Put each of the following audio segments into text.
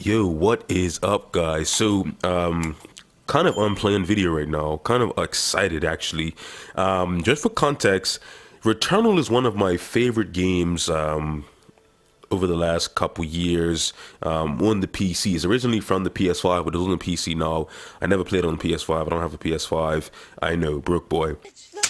Yo, what is up, guys? Kind of unplanned video right now. Kind of excited, actually. Just for context, Returnal is one of my favorite games over the last couple years on the PC. It's originally from the PS5, but it's on the PC now. I never played on the PS5. I don't have a PS5. I know, broke boy.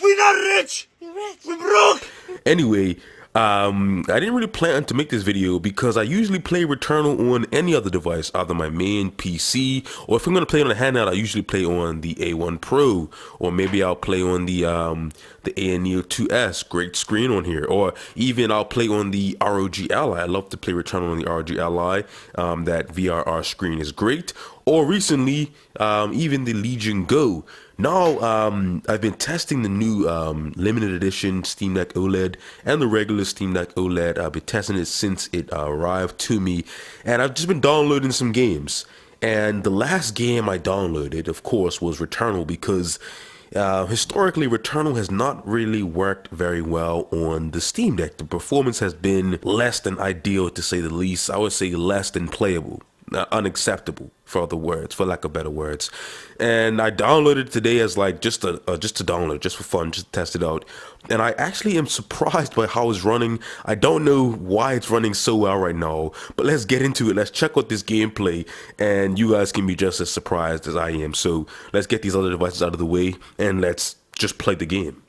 We're not rich. We're broke. Anyway, I didn't really plan to make this video because I usually play Returnal on any other device, either my main PC, or if I'm gonna play on a handheld, I usually play on the A1 Pro, or maybe I'll play on the A Neo 2S, great screen on here, or even I'll play on the ROG Ally. I love to play Returnal on the ROG Ally. That VRR screen is great. Or recently, even the Legion Go. Now, I've been testing the new limited edition Steam Deck OLED and the regular Steam Deck OLED. I've been testing it since it arrived to me, and I've just been downloading some games. And the last game I downloaded, of course, was Returnal because historically, Returnal has not really worked very well on the Steam Deck. The performance has been less than ideal, to say the least. I would say less than playable. Unacceptable, for other words, for lack of better words. And I downloaded it today as like just to download, just for fun, just to test it out. And I actually am surprised by how it's running. I don't know why it's running so well right now, but let's get into it. Let's check out this gameplay, and you guys can be just as surprised as I am. So let's get these other devices out of the way and let's just play the game.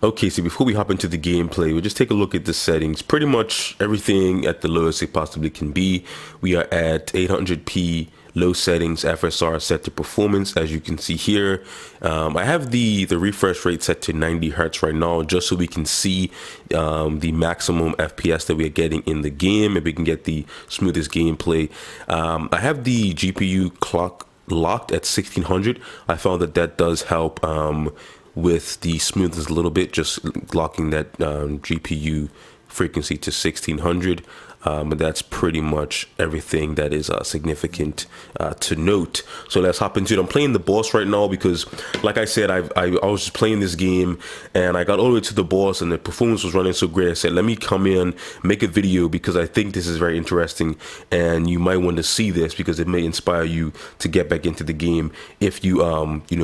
Okay, so before we hop into the gameplay, we'll just take a look at the settings. Pretty much everything at the lowest it possibly can be. We are at 800p low settings, FSR set to performance, as you can see here. I have the refresh rate set to 90 hertz right now, just so we can see the maximum FPS that we are getting in the game, and we can get the smoothest gameplay. I have the GPU clock locked at 1600. I found that does help with the smoothness a little bit, just locking that GPU frequency to 1600. And that's pretty much everything that is significant to note. So let's hop into it. I'm playing the boss right now because, like I said, I was just playing this game and I got all the way to the boss and the performance was running so great. I said, let me come in, make a video because I think this is very interesting and you might want to see this because it may inspire you to get back into the game if you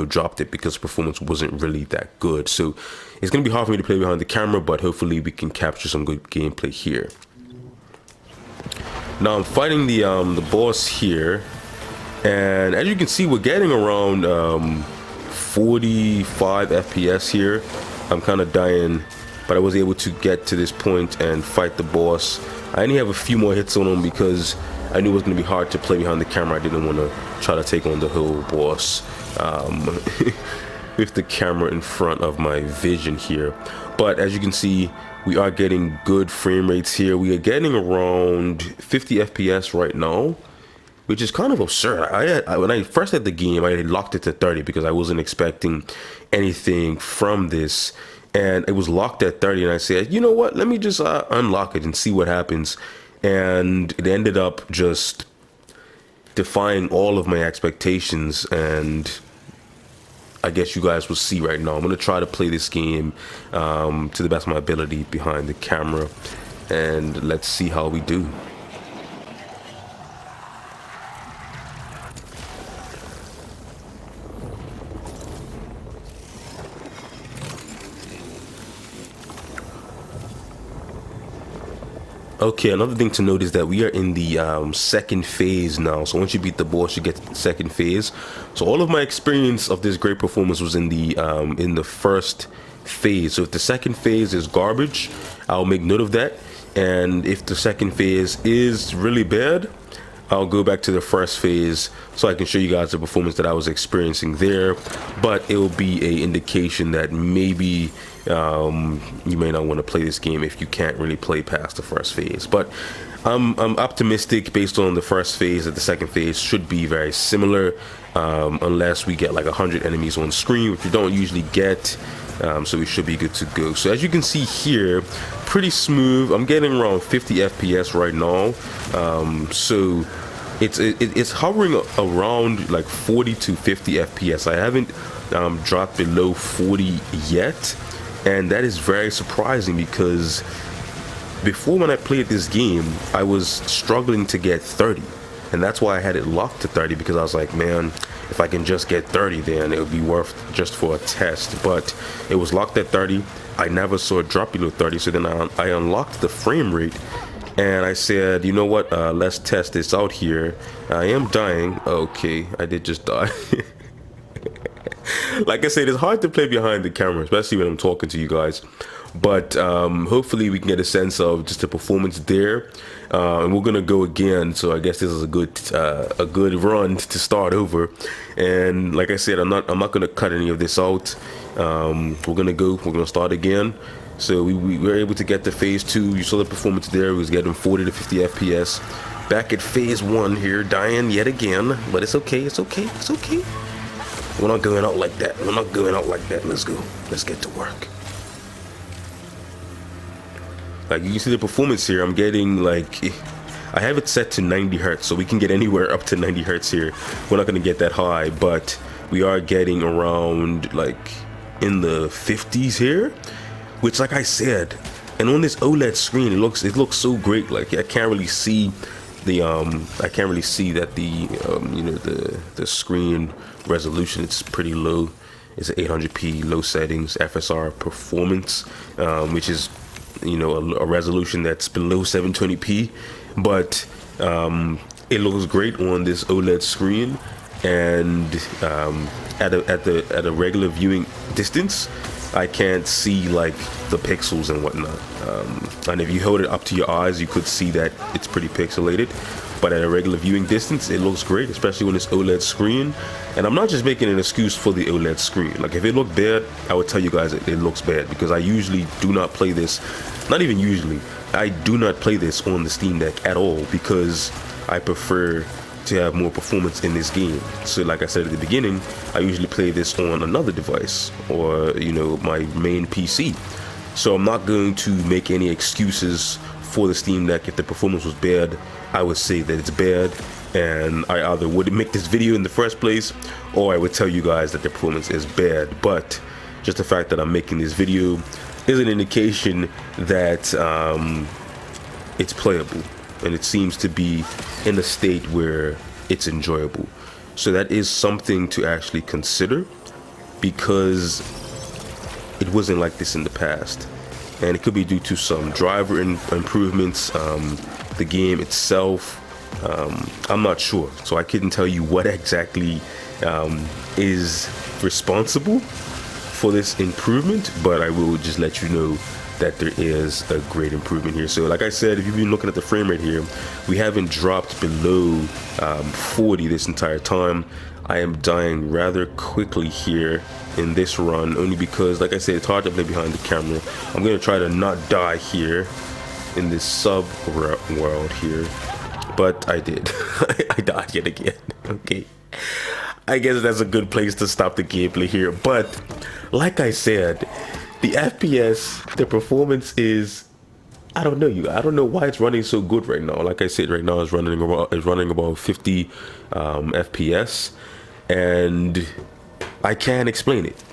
dropped it because performance wasn't really that good. So it's gonna be hard for me to play behind the camera, but hopefully we can capture some good gameplay here. Now I'm fighting the boss here, and as you can see, we're getting around 45 FPS here. I'm kind of dying, but I was able to get to this point and fight the boss. I only have a few more hits on him because I knew it was going to be hard to play behind the camera. I didn't want to try to take on the whole boss with the camera in front of my vision here. But as you can see, we are getting good frame rates here. We are getting around 50 FPS right now, which is kind of absurd. When I first had the game, I locked it to 30 because I wasn't expecting anything from this. And it was locked at 30 and I said, you know what, let me just unlock it and see what happens. And it ended up just defying all of my expectations, and I guess you guys will see right now. I'm going to try to play this game to the best of my ability behind the camera, and let's see how we do. Okay, another thing to note is that we are in the second phase now. So once you beat the boss, you get to the second phase. So all of my experience of this great performance was in the first phase. So if the second phase is garbage, I'll make note of that. And if the second phase is really bad, I'll go back to the first phase so I can show you guys the performance that I was experiencing there. But it will be a indication that maybe you may not want to play this game if you can't really play past the first phase. But I'm optimistic based on the first phase that the second phase should be very similar, unless we get like 100 enemies on screen, which we don't usually get. So we should be good to go. So as you can see here, pretty smooth. I'm getting around 50 FPS right now. So it's hovering around like 40 to 50 FPS. I haven't dropped below 40 yet, and that is very surprising because before when I played this game, I was struggling to get 30. And that's why I had it locked to 30, because I was like, man, if I can just get 30, then it would be worth just for a test. But it was locked at 30. I never saw it drop below 30. So then I unlocked the frame rate. And I said, you know what, let's test this out here. I am dying. Okay, I did just die. Like I said, it's hard to play behind the camera, especially when I'm talking to you guys. But hopefully we can get a sense of just the performance there. And we're gonna go again, so I guess this is a good run to start over. And like I said, I'm not gonna cut any of this out. We're gonna start again. So we were able to get to phase 2. You saw the performance there. We was getting 40 to 50 FPS. Back at phase 1 here, dying yet again, but it's okay. It's okay. It's okay. We're not going out like that. We're not going out like that. Let's go. Let's get to work. Like, you can see the performance here. I'm getting, like, I have it set to 90 hertz, so we can get anywhere up to 90 hertz here. We're not going to get that high, but we are getting around, like, in the 50s here, which, like I said, and on this OLED screen, it looks so great. Like, I can't really see the that the you know, the screen resolution. It's pretty low. It's an 800p low settings FSR performance, which is, you know, a resolution that's below 720p, but it looks great on this OLED screen. And at a regular viewing distance, I can't see like the pixels and whatnot. And if you hold it up to your eyes, you could see that it's pretty pixelated. But at a regular viewing distance, it looks great, especially when it's OLED screen. And I'm not just making an excuse for the OLED screen. Like, if it looked bad, I would tell you guys it looks bad, because I usually do not play this. Not even usually. I do not play this on the Steam Deck at all, because I prefer to have more performance in this game. So like I said at the beginning, I usually play this on another device, or, you know, my main PC. So I'm not going to make any excuses for the Steam Deck. If the performance was bad, I would say that it's bad, and I either wouldn't make this video in the first place, or I would tell you guys that the performance is bad. But just the fact that I'm making this video is an indication that it's playable, and it seems to be in a state where it's enjoyable. So that is something to actually consider, because it wasn't like this in the past, and it could be due to some driver improvements, the game itself. I'm not sure, so I couldn't tell you what exactly is responsible for this improvement, but I will just let you know that there is a great improvement here. So like I said, if you've been looking at the frame rate here, we haven't dropped below 40 this entire time. I am dying rather quickly here in this run, only because, like I said, it's hard to play behind the camera. I'm gonna try to not die here in this sub world here, but I did. I died yet again. Okay, I guess that's a good place to stop the gameplay here. But like I said, the FPS, the performance is, I don't know why it's running so good right now. Like I said, right now it's running about 50 FPS, and I can't explain it.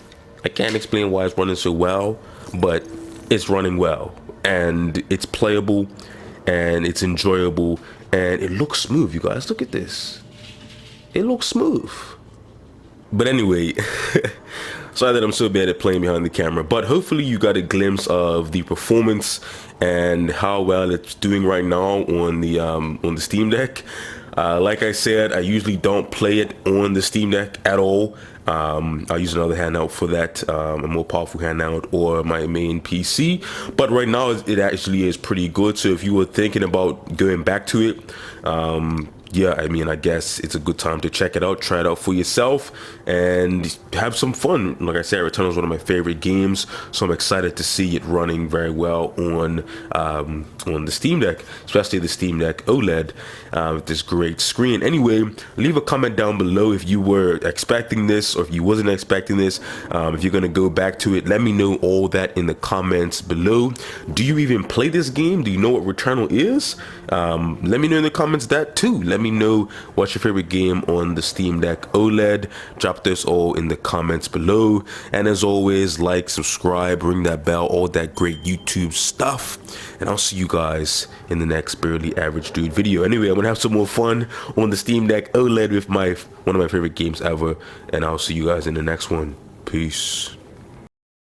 I can't explain why it's running so well, but it's running well, and it's playable, and it's enjoyable, and it looks smooth. You guys, look at this. It looks smooth. But anyway, sorry that I'm so bad at playing behind the camera, but hopefully you got a glimpse of the performance and how well it's doing right now on the Steam Deck. Like I said, I usually don't play it on the Steam Deck at all. I'll use another handout for that, a more powerful handout, or my main PC. But right now it actually is pretty good. So if you were thinking about going back to it, yeah, I mean, I guess it's a good time to check it out, try it out for yourself, and have some fun. Like I said, Returnal is one of my favorite games, so I'm excited to see it running very well on the Steam Deck, especially the Steam Deck OLED with this great screen. Anyway, leave a comment down below if you were expecting this, or if you wasn't expecting this, if you're gonna go back to it, let me know all that in the comments below. Do you even play this game? Do you know what Returnal is? Let me know in the comments that too. Let me know what's your favorite game on the Steam Deck OLED. Drop this all in the comments below, and as always, like, subscribe, ring that bell, all that great YouTube stuff, and I'll see you guys in the next Barely Average Dude video. Anyway, I'm gonna have some more fun on the Steam Deck OLED with one of my favorite games ever, and I'll see you guys in the next one. Peace.